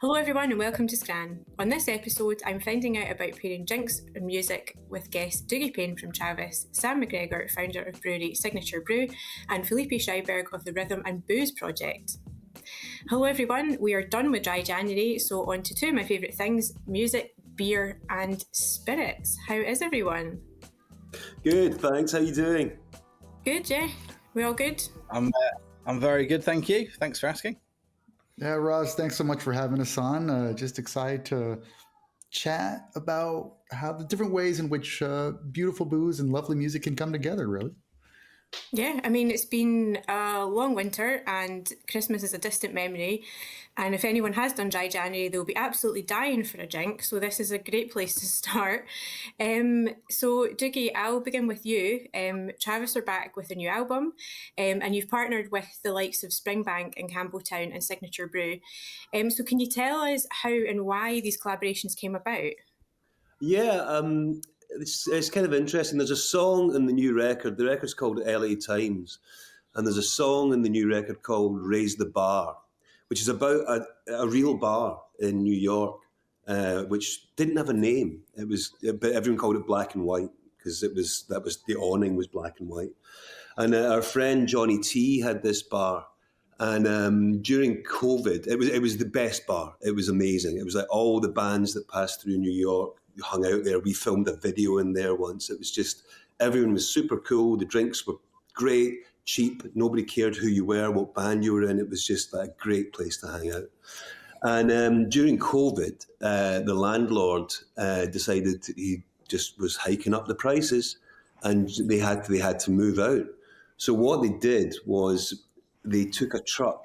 Hello everyone and welcome to Scran. On this episode, I'm finding out about pairing drinks and music with guests Dougie Payne from Travis, Sam McGregor, founder of brewery Signature Brew, and Felipe Schrieberg of the Rhythm and Booze Project. Hello everyone, we are done with dry January, so on to two of my favourite things, music, beer and spirits. How is everyone? Good, thanks. How are you doing? Good, yeah. We all good? I'm very good, thank you. Thanks for asking. Yeah, Roz, thanks so much for having us on. Just excited to chat about how the different ways in which beautiful booze and lovely music can come together, really. Yeah, I mean, it's been a long winter and Christmas is a distant memory. And if anyone has done dry January, they'll be absolutely dying for a drink. So this is a great place to start. So Dougie, I'll begin with you. Travis are back with a new album and you've partnered with the likes of Springbank and Campbelltown and Signature Brew. So can you tell us how and why these collaborations came about? Yeah, it's kind of interesting. There's a song in the new record. The record's called L.A.Times. And there's a song in the new record called Raze the Bar, which is about a real bar in New York, which didn't have a name. But everyone called it Black and White because the awning was black and white. And our friend Johnny T had this bar, and during COVID, it was the best bar. It was amazing. It was like all the bands that passed through New York hung out there. We filmed a video in there once. It was just everyone was super cool. The drinks were great. Cheap. Nobody cared who you were, what band you were in. It was just a great place to hang out. And during COVID, the landlord decided he just was hiking up the prices, and they had to move out. So what they did was they took a truck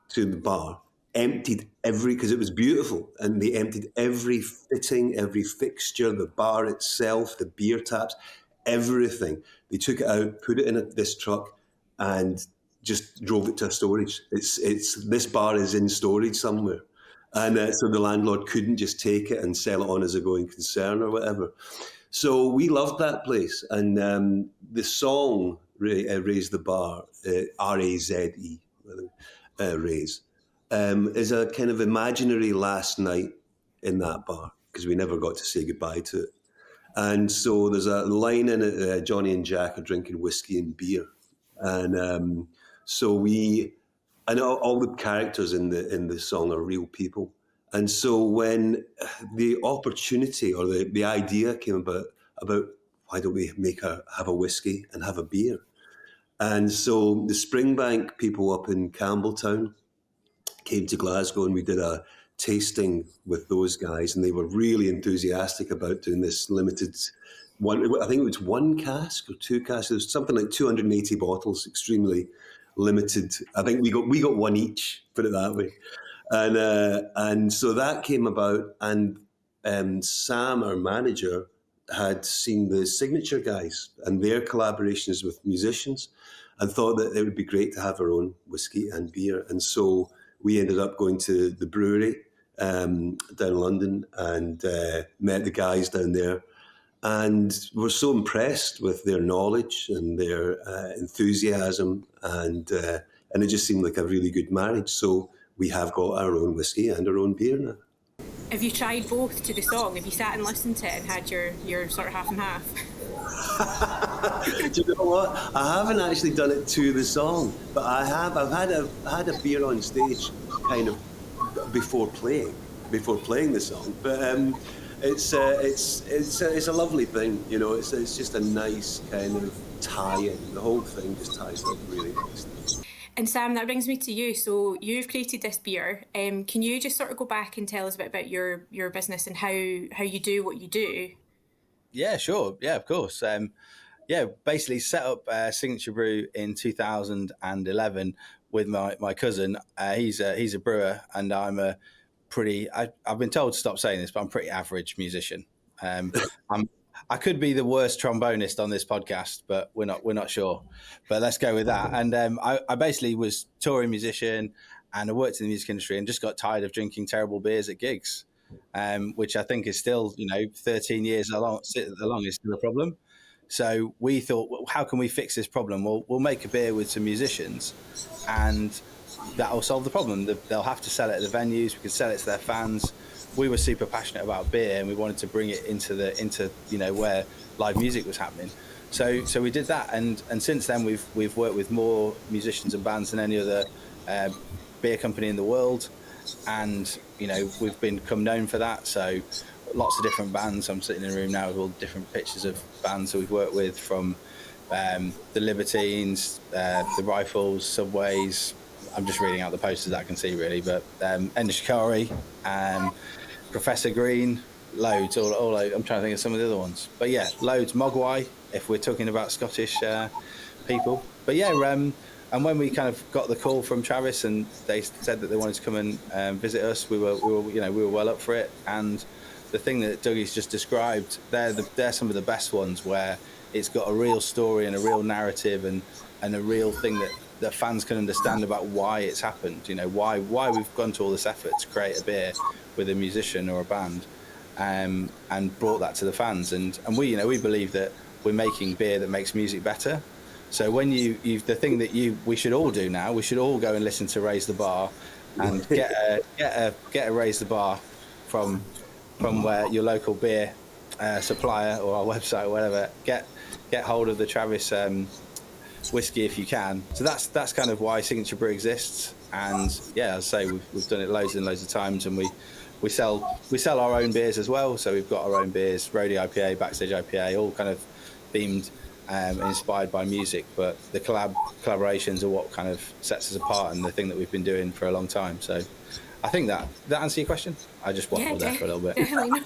to the bar, emptied because it was beautiful, and they emptied every fitting, every fixture, the bar itself, the beer taps, everything. They took it out, put it in this truck, and just drove it to a storage. This bar is in storage somewhere. And so the landlord couldn't just take it and sell it on as a going concern or whatever. So we loved that place. And the song, Raze the Bar, R-A-Z-E, Raze, is a kind of imaginary last night in that bar because we never got to say goodbye to it. And so there's a line in it, Johnny and Jack are drinking whiskey and beer. And so all the characters in the song are real people. And so when the opportunity or the idea came about why don't we have a whiskey and have a beer? And so the Springbank people up in Campbelltown came to Glasgow and we did a tasting with those guys, and they were really enthusiastic about doing this limited one. I think it was one cask or two casks. It was something like 280 bottles, extremely limited. I think we got one each, put it that way. And so that came about, and Sam, our manager, had seen the Signature guys and their collaborations with musicians and thought that it would be great to have our own whiskey and beer. And so we ended up going to the brewery down in London and met the guys down there. And we're so impressed with their knowledge and their enthusiasm, and it just seemed like a really good marriage. So we have got our own whiskey and our own beer now. Have you tried both to the song? Have you sat and listened to it and had your sort of half and half? Do you know what? I haven't actually done it to the song, but I have. I've had a beer on stage, kind of before playing the song. But it's a lovely thing, you know. It's just a nice kind of tie-in. The whole thing just ties up really nicely. And Sam, that brings me to you. So you've created this beer. Can you just sort of go back and tell us a bit about your business and how you do what you do? Yeah, sure. Yeah, of course. Basically set up Signature Brew in 2011 with my cousin. He's a brewer, and I'm a pretty. I've been told to stop saying this, but I'm a pretty average musician. I could be the worst trombonist on this podcast, but we're not sure. But let's go with that. And I basically was touring musician, and I worked in the music industry, and just got tired of drinking terrible beers at gigs, which I think is still, 13 years along is still a problem. So we thought, well, how can we fix this problem? We'll make a beer with some musicians, and that'll solve the problem. They'll have to sell it at the venues. We can sell it to their fans. We were super passionate about beer, and we wanted to bring it into where live music was happening. So we did that, and since then we've worked with more musicians and bands than any other beer company in the world, and we've become known for that. So lots of different bands. I'm sitting in a room now with all different pictures of bands that we've worked with, from the Libertines, the Rifles, Subways. I'm just reading out the posters that I can see, really, but Endishkari, Professor Green, loads. All I'm trying to think of some of the other ones, but yeah, loads. Mogwai, if we're talking about Scottish people. But yeah, and when we kind of got the call from Travis and they said that they wanted to come and visit us, we were well up for it. And the thing that Dougie's just described, they're some of the best ones, where it's got a real story and a real narrative and a real thing that fans can understand about why it's happened. Why we've gone to all this effort to create a beer with a musician or a band, and brought that to the fans. And we believe that we're making beer that makes music better. So when the thing that we should all do now, we should all go and listen to Raze the Bar, and get a Raze the Bar from where your local beer supplier or our website or whatever. Get hold of the Travis whiskey if you can. So that's kind of why Signature Brew exists. And yeah, as I say, we've done it loads and loads of times, and we sell our own beers as well. So we've got our own beers, Roadie IPA, Backstage IPA, all kind of themed and inspired by music. But the collaborations are what kind of sets us apart, and the thing that we've been doing for a long time. So I think that answer your question. I just waffled there for a little bit. Definitely.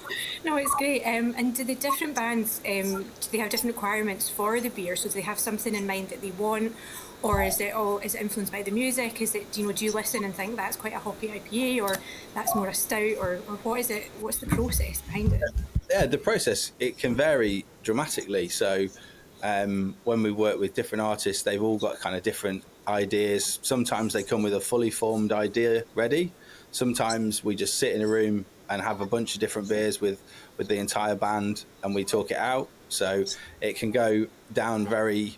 No, it's great. And do the different bands, do they have different requirements for the beer? So do they have something in mind that they want, or is it influenced by the music? Is it, do you listen and think that's quite a hoppy IPA, or that's more a stout, or what is it? What's the process behind it? Yeah, the process, it can vary dramatically. So when we work with different artists, they've all got kind of different ideas. Sometimes they come with a fully formed idea ready. Sometimes we just sit in a room and have a bunch of different beers with the entire band, and we talk it out. So it can go down very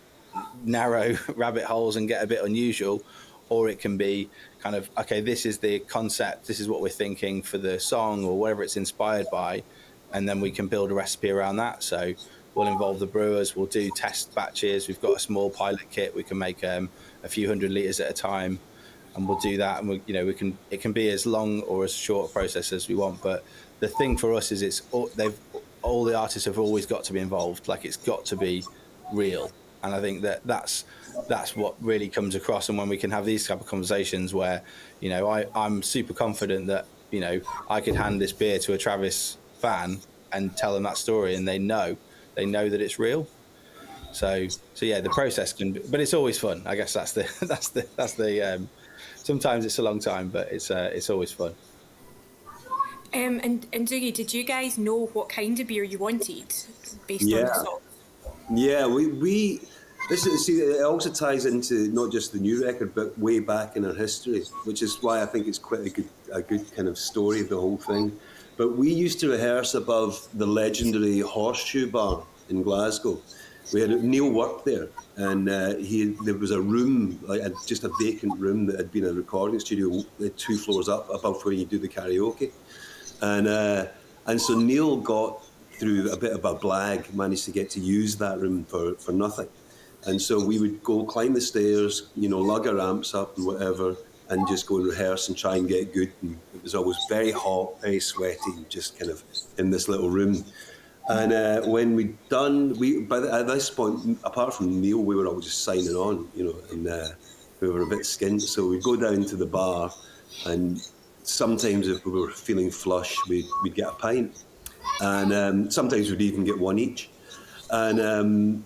narrow rabbit holes and get a bit unusual, or it can be kind of, okay, this is the concept, this is what we're thinking for the song or whatever it's inspired by, and then we can build a recipe around that. So we'll involve the brewers, we'll do test batches. We've got a small pilot kit, we can make a few hundred litres at a time, and we'll do that. And it can be as long or as short a process as we want. But the thing for us is all the artists have always got to be involved. Like, it's got to be real. And I think that's what really comes across. And when we can have these type of conversations where, I'm super confident that, I could hand this beer to a Travis fan and tell them that story, and they know that it's real. So yeah, the process can be, but it's always fun. I guess that's the sometimes it's a long time, but it's always fun. And Dougie, did you guys know what kind of beer you wanted based on the song? Yeah, it also ties into not just the new record, but way back in our history, which is why I think it's quite a good kind of story of the whole thing. But we used to rehearse above the legendary Horseshoe Bar in Glasgow. We had Neil worked there, and there was a room, just a vacant room that had been a recording studio 2 floors up above where you do the karaoke, and so Neil got through a bit of a blag, managed to get to use that room for nothing, and so we would go climb the stairs, lug our amps up and whatever, and just go and rehearse and try and get good. And it was always very hot, very sweaty, just kind of in this little room. And when we'd done, at this point, apart from Neil, we were all just signing on, and we were a bit skint. So we'd go down to the bar, and sometimes if we were feeling flush, we'd get a pint. And sometimes we'd even get one each. And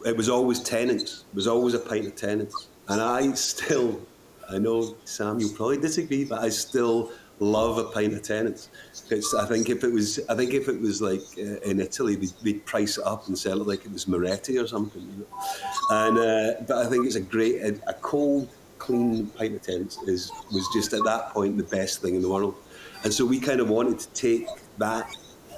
it was always Tennent's. It was always a pint of Tennent's. And I know, Sam, you'll probably disagree, but I still love a pint of Tennent's. I think if it was like in Italy, they'd price it up and sell it like it was Moretti or something. But I think it's a cold, clean pint of Tennent's was just at that point the best thing in the world. And so we kind of wanted to take that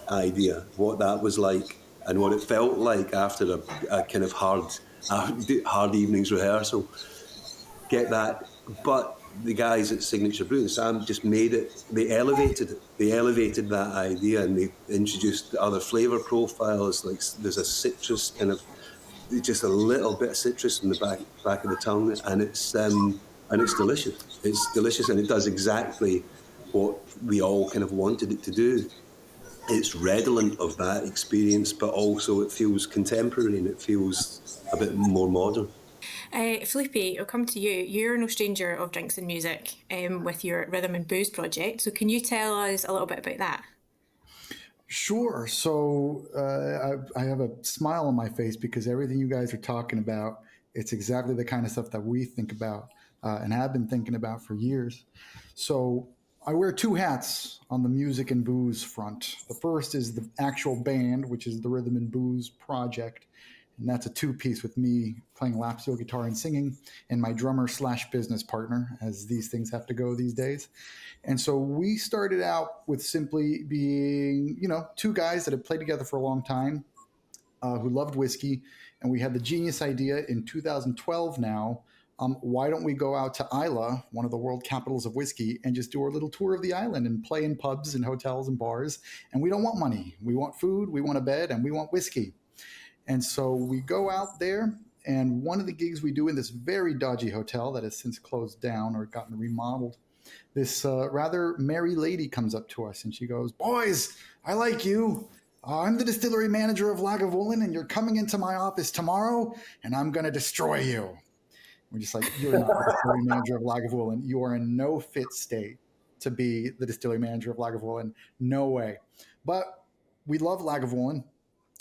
idea, what that was like, and what it felt like after a kind of hard evening's rehearsal. Get that, but the guys at Signature Brew and Sam just made it. They elevated it. They elevated that idea, and they introduced other flavour profiles. Like there's a citrus kind of, just a little bit of citrus in the back of the tongue, and it's delicious. It's delicious, and it does exactly what we all kind of wanted it to do. It's redolent of that experience, but also it feels contemporary and it feels a bit more modern. Felipe, I'll come to you. You're no stranger of drinks and music with your Rhythm and Booze project. So can you tell us a little bit about that? Sure. So I have a smile on my face because everything you guys are talking about, it's exactly the kind of stuff that we think about and have been thinking about for years. So I wear two hats on the music and booze front. The first is the actual band, which is the Rhythm and Booze project. And that's a two-piece with me playing lap steel guitar and singing, and my drummer / business partner, as these things have to go these days. And so we started out with simply being, two guys that had played together for a long time, who loved whiskey. And we had the genius idea in 2012 now, why don't we go out to Islay, one of the world capitals of whiskey, and just do our little tour of the island and play in pubs and hotels and bars. And we don't want money. We want food, we want a bed, and we want whiskey. And so we go out there, and one of the gigs we do in this very dodgy hotel that has since closed down or gotten remodeled, this rather merry lady comes up to us and she goes, "Boys, I like you. I'm the distillery manager of Lagavulin, and you're coming into my office tomorrow, and I'm going to destroy you." We're just like, "You're not the distillery manager of Lagavulin. You are in no fit state to be the distillery manager of Lagavulin. No way." But we love Lagavulin.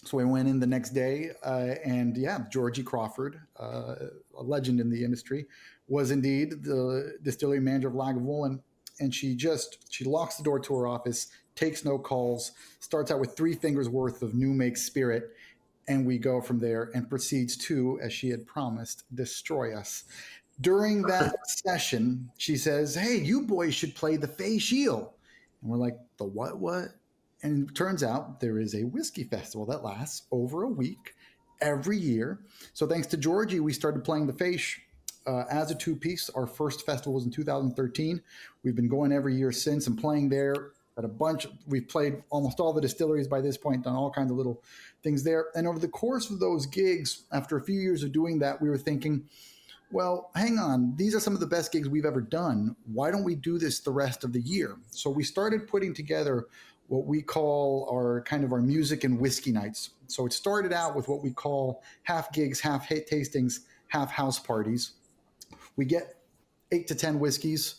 So we went in the next day, and Georgie Crawford, a legend in the industry, was indeed the distillery manager of Lagavulin. And she locks the door to her office, takes no calls, starts out with 3 fingers worth of new make spirit, and we go from there and proceeds to, as she had promised, destroy us. During that session, she says, "Hey, you boys should play the Fay Shield." And we're like, "The what? And it turns out there is a whiskey festival that lasts over a week every year. So thanks to Georgie, we started playing the Faish as a two-piece. Our first festival was in 2013. We've been going every year since and playing there at a bunch. We've played almost all the distilleries by this point, done all kinds of little things there. And over the course of those gigs, after a few years of doing that, we were thinking, well, hang on, these are some of the best gigs we've ever done. Why don't we do this the rest of the year? So we started putting together what we call our music and whiskey nights. So it started out with what we call half gigs, half tastings, half house parties. We get 8 to 10 whiskeys.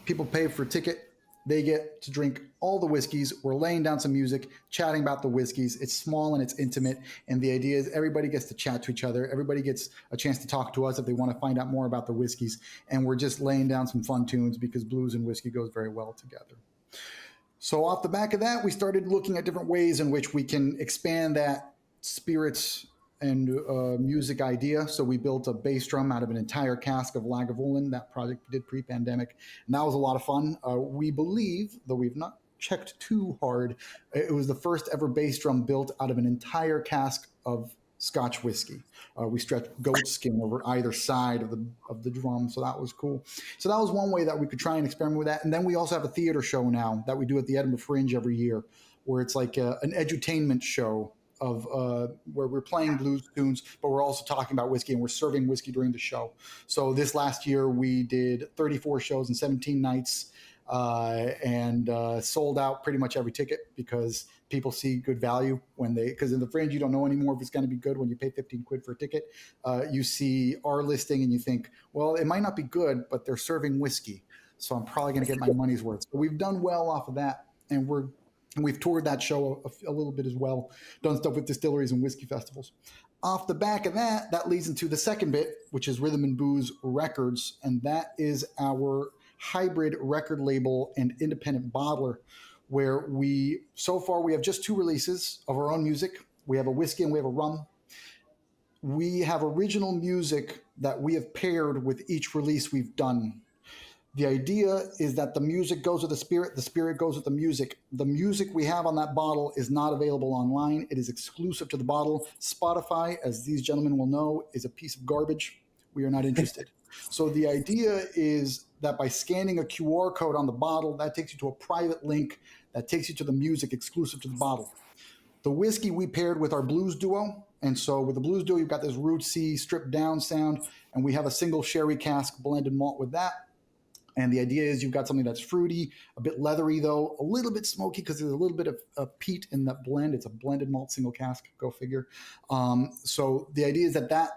People pay for a ticket. They get to drink all the whiskeys. We're laying down some music, chatting about the whiskeys. It's small and it's intimate. And the idea is everybody gets to chat to each other. Everybody gets a chance to talk to us if they want to find out more about the whiskeys. And we're just laying down some fun tunes because blues and whiskey goes very well together. So off the back of that, we started looking at different ways in which we can expand that spirits and music idea. So we built a bass drum out of an entire cask of Lagavulin. That project we did pre-pandemic. And that was a lot of fun. We believe, though we've not checked too hard, it was the first ever bass drum built out of an entire cask of Scotch whiskey. We stretched goat skin over either side of the drum, so that was cool. So that was one way that we could try and experiment with that. And then we also have a theater show now that we do at the Edinburgh Fringe every year, where it's like an edutainment show of where we're playing blues tunes, but we're also talking about whiskey and we're serving whiskey during the show. So this last year we did 34 shows and 17 nights and sold out pretty much every ticket because people see good value because in the Fringe, you don't know anymore if it's going to be good when you pay 15 quid for a ticket. You see our listing and you think, well, it might not be good, but they're serving whiskey. So I'm probably going to get my money's worth. So we've done well off of that. And we've toured that show a little bit as well, done stuff with distilleries and whiskey festivals. Off the back of that leads into the second bit, which is Rhythm and Booze Records. And that is our hybrid record label and independent bottler, where so far we have just 2 releases of our own music. We have a whiskey and we have a rum. We have original music that we have paired with each release we've done. The idea is that the music goes with the spirit goes with the music. The music we have on that bottle is not available online. It is exclusive to the bottle. Spotify, as these gentlemen will know, is a piece of garbage. We are not interested. So the idea is that by scanning a QR code on the bottle, that takes you to a private link that takes you to the music exclusive to the bottle. The whiskey we paired with our blues duo. And so with the blues duo, you've got this rootsy, stripped down sound, and we have a single sherry cask blended malt with that. And the idea is you've got something that's fruity, a bit leathery though, a little bit smoky because there's a little bit of peat in that blend. It's a blended malt single cask, go figure. So the idea is that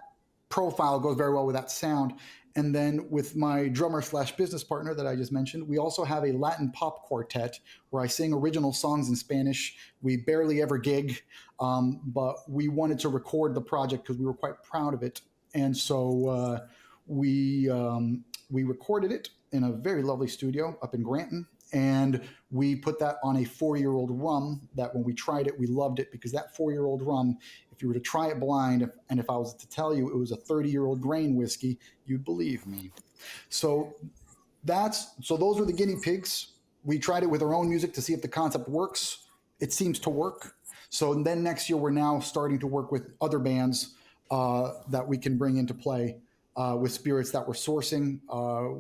profile goes very well with that sound. And then with my drummer / business partner that I just mentioned, we also have a Latin pop quartet where I sing original songs in Spanish. We barely ever gig, but we wanted to record the project because we were quite proud of it. And so we recorded it in a very lovely studio up in Granton. And we put that on a 4-year-old rum that when we tried it, we loved it because that 4-year-old rum, if you were to try it blind, and if I was to tell you it was a 30-year-old grain whiskey, you'd believe me. So those were the guinea pigs. We tried it with our own music to see if the concept works. It seems to work. So then next year, we're now starting to work with other bands that we can bring into play with spirits that we're sourcing.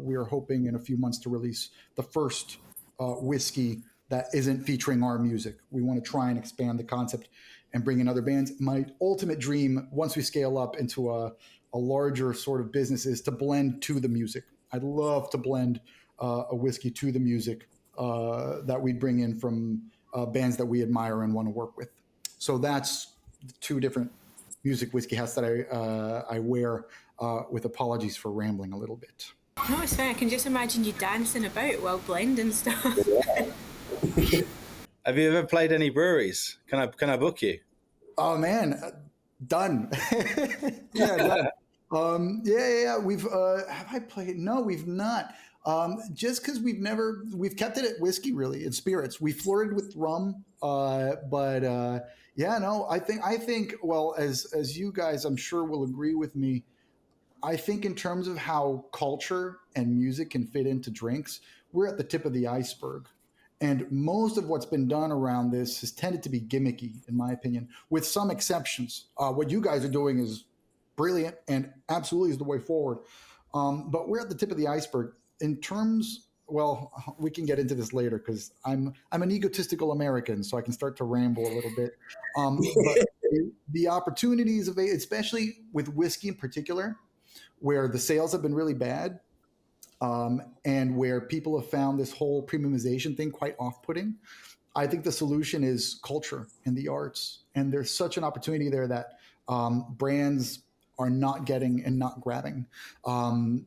We are hoping in a few months to release the first whiskey that isn't featuring our music. We want to try and expand the concept and bring in other bands. My ultimate dream, once we scale up into a larger sort of business, is to blend to the music. I'd love to blend a whiskey to the music that we bring in from bands that we admire and want to work with. So that's the 2 different music whiskey hats that I wear, with apologies for rambling a little bit. No, it's fine. I can just imagine you dancing about while blending stuff. Have you ever played any breweries? Can I book you? Oh man, done. Yeah, done. Yeah. We've have I played? No, we've not. Just because we've kept it at whiskey, really, and spirits. We flirted with rum, but yeah, no. I think. Well, as you guys, I'm sure will agree with me. I think in terms of how culture and music can fit into drinks, we're at the tip of the iceberg. And most of what's been done around this has tended to be gimmicky, in my opinion, with some exceptions. What you guys are doing is brilliant and absolutely is the way forward. But we're at the tip of the iceberg in terms. Well, we can get into this later because I'm an egotistical American, so I can start to ramble a little bit. But the opportunities of, especially with whiskey in particular, where the sales have been really bad, and where people have found this whole premiumization thing quite off-putting, I think the solution is culture and the arts. And there's such an opportunity there that brands are not getting and not grabbing. So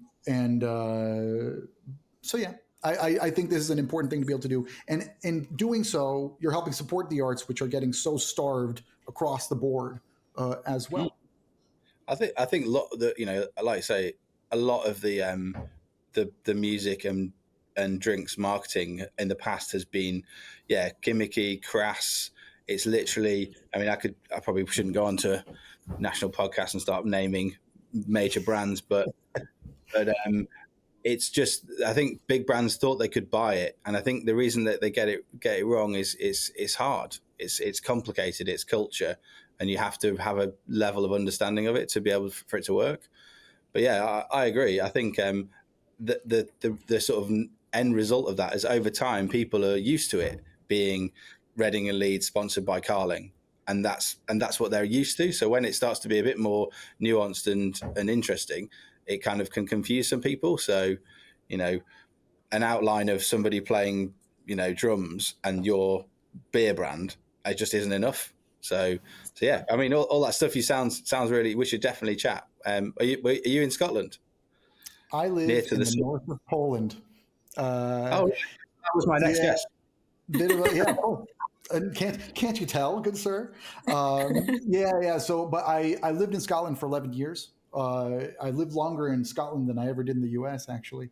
yeah, I think this is an important thing to be able to do. And in doing so, you're helping support the arts, which are getting so starved across the board as well. I think like I say, a lot of the music and drinks marketing in the past has been, gimmicky, crass. It's literally, I probably shouldn't go on to a national podcast and start naming major brands, but it's just, I think big brands thought they could buy it, and I think the reason that they get it wrong is it's hard. It's complicated. It's culture, and you have to have a level of understanding of it to be able for it to work. But yeah, I agree. I think the sort of end result of that is over time people are used to it being Reading and Leeds sponsored by Carling, and that's what they're used to. So when it starts to be a bit more nuanced and interesting, it kind of can confuse some people. So, an outline of somebody playing, drums and your beer brand, it just isn't enough. So yeah, all that stuff sounds really. We should definitely chat. Are you in Scotland? I live in the north of Poland. That was my next guess. Bit of a, And can't you tell, good sir? Yeah. So, but I lived in Scotland for 11 years. I lived longer in Scotland than I ever did in the U.S. actually.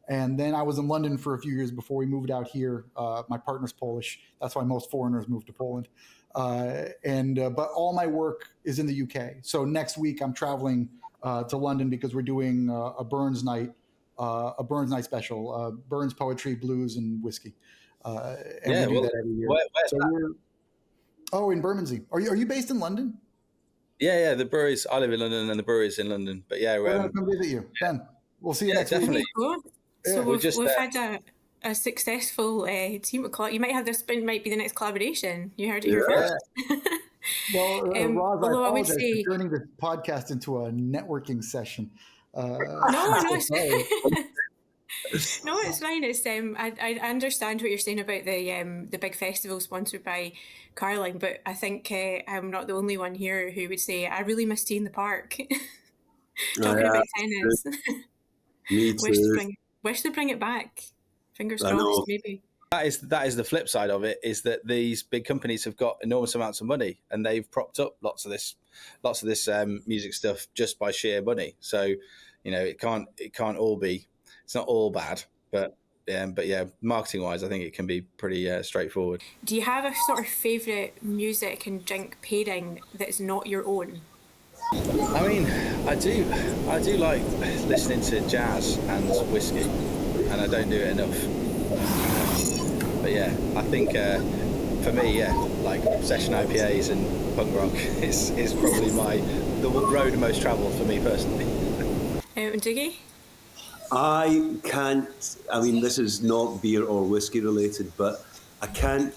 And then I was in London for a few years before we moved out here. My partner's Polish. That's why most foreigners move to Poland. But all my work is in the UK. So next week I'm traveling to London because we're doing a Burns night special, Burns poetry, blues, and whiskey. And we do that every year. In Bermondsey. Are you based in London? Yeah. The breweries. I live in London, and the breweries in London. But yeah, we're gonna come visit you. Ben, we'll see you next definitely. week. So We're just we've had a successful team of collab. You might have this, might be the next collaboration. You heard it here Yeah. first. Well, Roz, I Although I would apologize say for turning this podcast into a networking session. no, it's sorry. no, it's fine. It's I understand what you're saying about the big festival sponsored by Carling, but I think I'm not the only one here who would say I really miss Tea in the Park. Talking Yeah, about tennis. me too. Wish to bring it back. Fingers I crossed, know. maybe. That is the flip side of it, is that these big companies have got enormous amounts of money and they've propped up lots of this music stuff just by sheer money. So, it can't all be, it's not all bad, but yeah, marketing wise, I think it can be pretty straightforward. Do you have a sort of favourite music and drink pairing that's not your own? I mean, I do like listening to jazz and whiskey, and I don't do it enough. But yeah, I think for me, like session IPAs and punk rock is probably the road most travelled for me personally. And Dougie? I can't, I mean, this is not beer or whiskey related, but I can't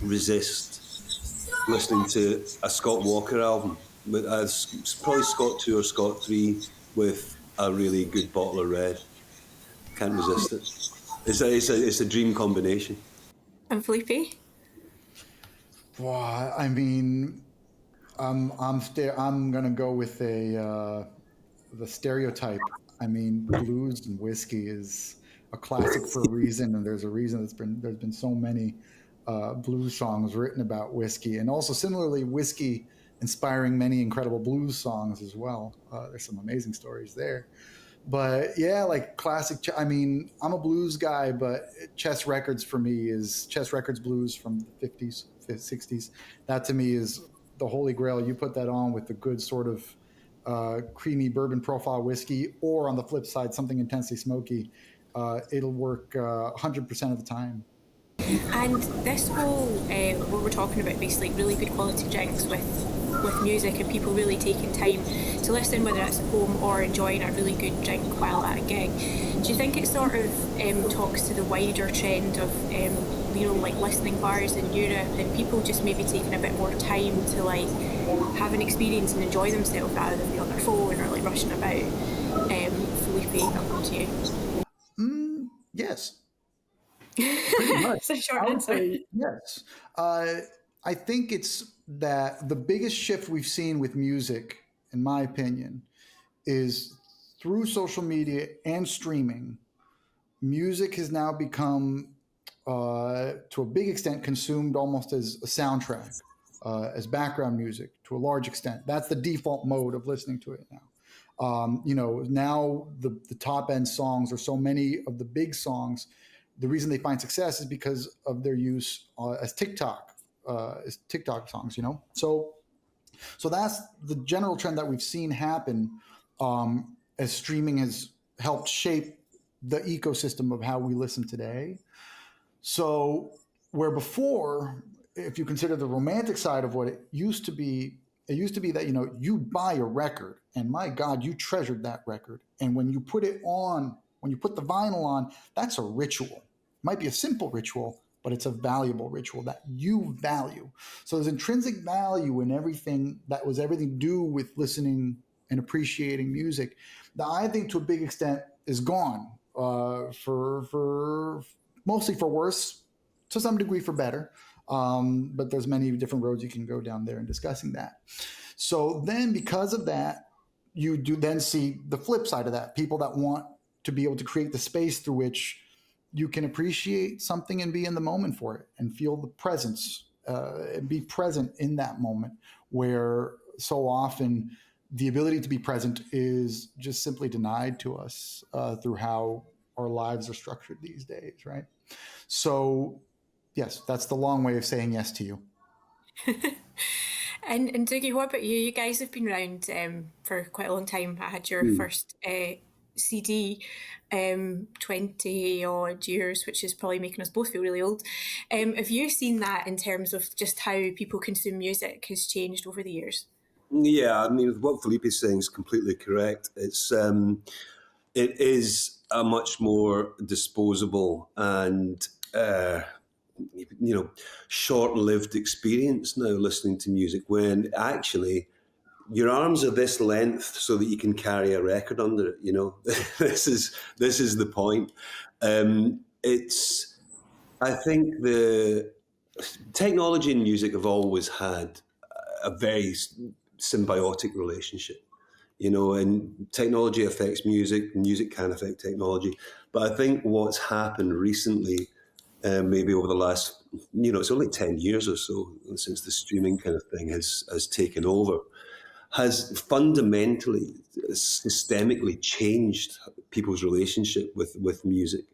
resist listening to a Scott Walker album. Probably Scott 2 or Scott 3 with a really good bottle of red. Can't resist it. It's a dream combination. And Felipe? Well, I mean, I'm gonna go with the stereotype. I mean, blues and whiskey is a classic for a reason, and there's a reason there's been so many blues songs written about whiskey, and also similarly, whiskey inspiring many incredible blues songs as well. There's some amazing stories there. But yeah, like classic. I mean, I'm a blues guy, but Chess Records for me is Chess Records blues from the 50s, 60s. That to me is the holy grail. You put that on with a good sort of creamy bourbon profile whiskey, or on the flip side, something intensely smoky. It'll work 100% of the time. And this whole, what we're talking about, basically really good quality drinks with music and people really taking time to listen, whether it's at home or enjoying a really good drink while at a gig. Do you think it sort of talks to the wider trend of, like listening bars in Europe and people just maybe taking a bit more time to like have an experience and enjoy themselves rather than be on their phone or like rushing about? Felipe, I'll come to you. Yes. Pretty much. It's a short answer. Yes. I think it's that the biggest shift we've seen with music, in my opinion, is through social media and streaming. Music has now become, to a big extent, consumed almost as a soundtrack, as background music to a large extent. That's the default mode of listening to it now. Now the top end songs, or so many of the big songs, the reason they find success is because of their use as TikTok songs, So that's the general trend that we've seen happen as streaming has helped shape the ecosystem of how we listen today. So where before, if you consider the romantic side of what it used to be that, you buy a record and my God, you treasured that record. And when you put it on, when you put the vinyl on, that's a ritual. It might be a simple ritual, but it's a valuable ritual that you value. So there's intrinsic value in everything that was everything to do with listening and appreciating music that I think to a big extent is gone, for mostly for worse, to some degree for better. But there's many different roads you can go down there in discussing that. So then because of that, you do then see the flip side of that, people that want to be able to create the space through which you can appreciate something and be in the moment for it and feel the presence, and be present in that moment, where so often the ability to be present is just simply denied to us through how our lives are structured these days, right? So yes, that's the long way of saying yes to you. And Dougie, what about you? You guys have been around for quite a long time. I had your first CD 20 odd years, which is probably making us both feel really old. Have you seen that in terms of just how people consume music has changed over the years? Yeah, I mean, what Felipe is saying is completely correct. It's it is a much more disposable and short-lived experience now listening to music, when actually your arms are this length so that you can carry a record under it. This is the point. I think the technology and music have always had a very symbiotic relationship. And technology affects music, music can affect technology. But I think what's happened recently, maybe over the last, it's only 10 years or so since the streaming kind of thing has taken over, has fundamentally, systemically changed people's relationship with music.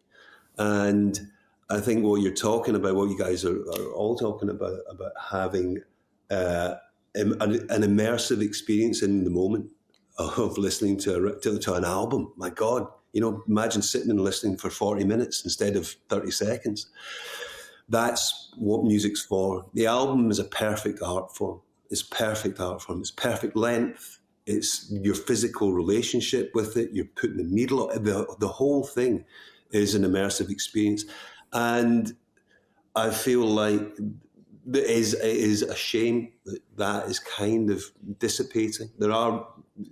And I think what you're talking about, what you guys are all talking about having an immersive experience in the moment of listening to an album. My God, imagine sitting and listening for 40 minutes instead of 30 seconds. That's what music's for. The album is a perfect art form. It's perfect art form. It's perfect length. It's your physical relationship with it. You're putting the needle. The whole thing is an immersive experience, and I feel like it is a shame that is kind of dissipating. There are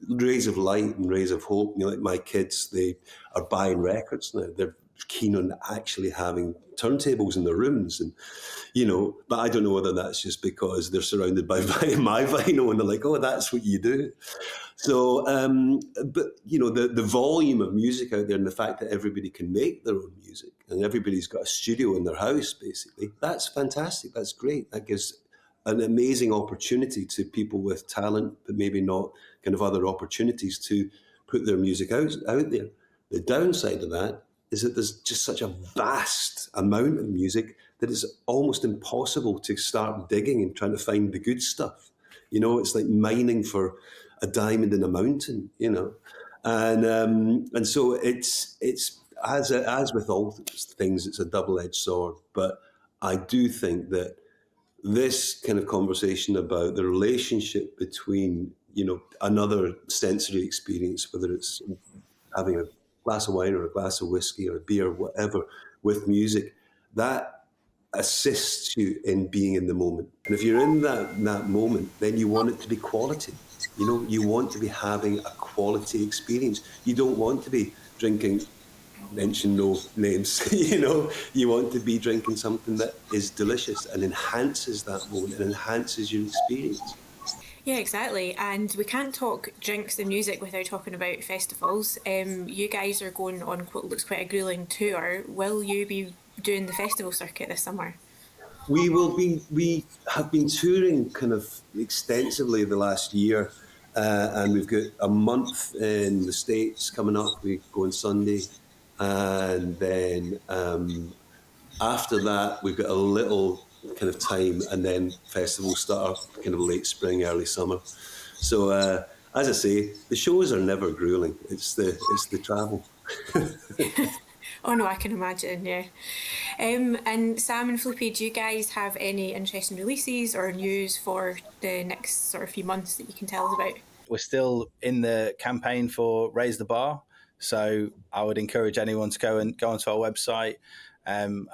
rays of light and rays of hope. Like my kids, they are buying records now. They're keen on actually having turntables in their rooms, and but I don't know whether that's just because they're surrounded by my vinyl and they're like, oh, that's what you do. So, but the volume of music out there, and the fact that everybody can make their own music and everybody's got a studio in their house, basically, that's fantastic. That's great. That gives an amazing opportunity to people with talent, but maybe not kind of other opportunities to put their music out there. The downside of that is that there's just such a vast amount of music that it's almost impossible to start digging and trying to find the good stuff. It's like mining for a diamond in a mountain, and so it's as with all things, it's a double-edged sword. But I do think that this kind of conversation about the relationship between another sensory experience, whether it's having a glass of wine or a glass of whiskey or a beer, whatever, with music, that assists you in being in the moment. And if you're in that moment, then you want it to be quality. You want to be having a quality experience. You don't want to be drinking, mention no names, you want to be drinking something that is delicious and enhances that moment and enhances your experience. Yeah, exactly. And we can't talk drinks and music without talking about festivals. You guys are going on what looks quite a grueling tour. Will you be doing the festival circuit this summer? We have been touring kind of extensively the last year, and we've got a month in the States coming up. We go on Sunday, and then after that we've got a little kind of time, and then festivals start kind of late spring, early summer. So as I say, the shows are never grueling. It's the travel. Oh no, I can imagine, yeah. And Sam and Felipe, do you guys have any interesting releases or news for the next sort of few months that you can tell us about? We're still in the campaign for Raise the Bar, so I would encourage anyone to go onto our website and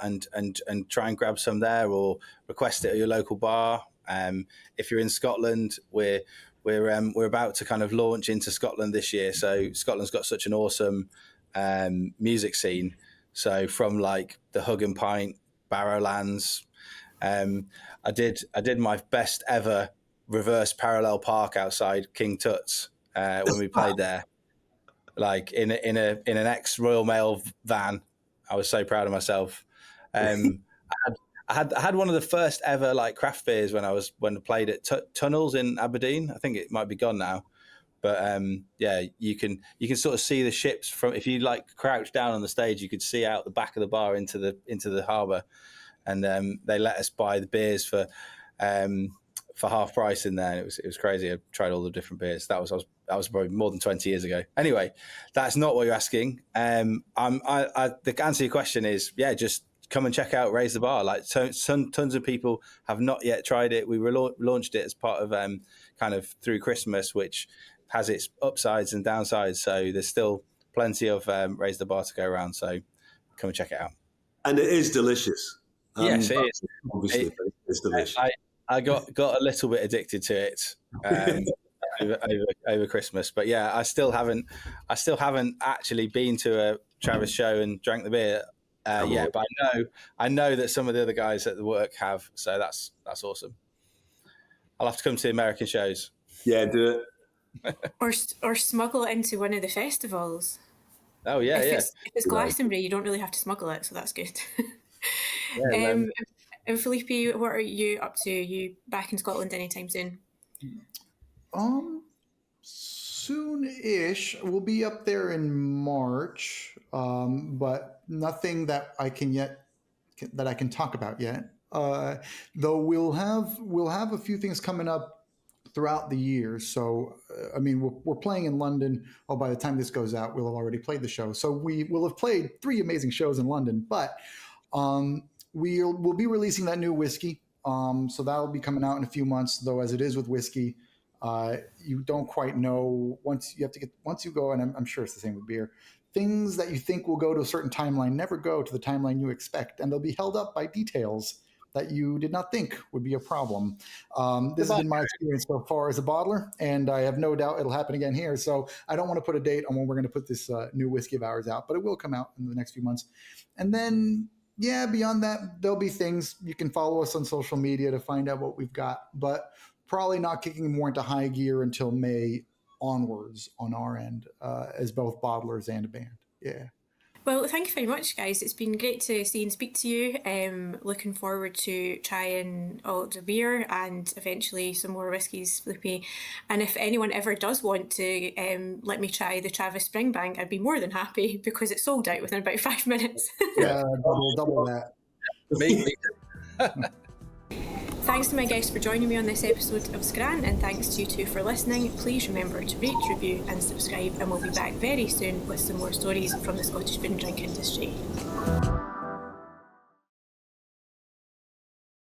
try and grab some there, or request it at your local bar. If you're in Scotland, we're about to kind of launch into Scotland this year. So Scotland's got such an awesome music scene. So from like the Hug and Pint, Barrowlands, I did my best ever reverse parallel park outside King Tut's when we played there, like in an ex Royal Mail van. I was so proud of myself. I had one of the first ever like craft beers when I played at Tunnels in Aberdeen. I think it might be gone now. But yeah, you can sort of see the ships from, if you like crouch down on the stage, you could see out the back of the bar into the harbour, and they let us buy the beers for half price in there. It was crazy. I tried all the different beers. That was probably more than 20 years ago. Anyway, that's not what you're asking. The answer to your question is, yeah, just come and check out Raise the Bar. Like tons of people have not yet tried it. We launched it as part of kind of through Christmas, which has its upsides and downsides. So there's still plenty of Raze the Bar to go around, so come and check it out. And it is delicious. Yes, it is. Obviously, it's delicious. I got a little bit addicted to it over Christmas, but yeah, I still haven't actually been to a Travis show and drank the beer yet. But I know that some of the other guys at the work have, so that's awesome. I'll have to come to the American shows. Yeah, do it. or smuggle it into one of the festivals. Oh yeah, If it's Glastonbury, you don't really have to smuggle it, so that's good. And Felipe, what are you up to? Are you back in Scotland anytime soon? Soon-ish. We'll be up there in March, but nothing that I can talk about yet. Though we'll have a few things coming up throughout the year. So, I mean, we're playing in London. Oh, by the time this goes out, we'll have already played the show. So we will have played 3 amazing shows in London. But we'll be releasing that new whiskey. So that'll be coming out in a few months. Though, as it is with whiskey, you don't quite know once you go, and I'm sure it's the same with beer. Things that you think will go to a certain timeline never go to the timeline you expect, and they'll be held up by details that you did not think would be a problem. This has been my experience so far as a bottler, and I have no doubt it'll happen again here. So I don't want to put a date on when we're going to put this new whiskey of ours out, but it will come out in the next few months. And then, yeah, beyond that, there'll be things. You can follow us on social media to find out what we've got, but probably not kicking more into high gear until May onwards on our end, as both bottlers and a band. Yeah. Well, thank you very much, guys. It's been great to see and speak to you. Looking forward to trying all the beer and eventually some more whiskies, Felipe. And if anyone ever does want to let me try the Travis Springbank, I'd be more than happy because it sold out within about 5 minutes. Yeah, double that. Me. Thanks to my guests for joining me on this episode of Scran, and thanks to you two for listening. Please remember to rate, review and subscribe, and we'll be back very soon with some more stories from the Scottish food and drink industry.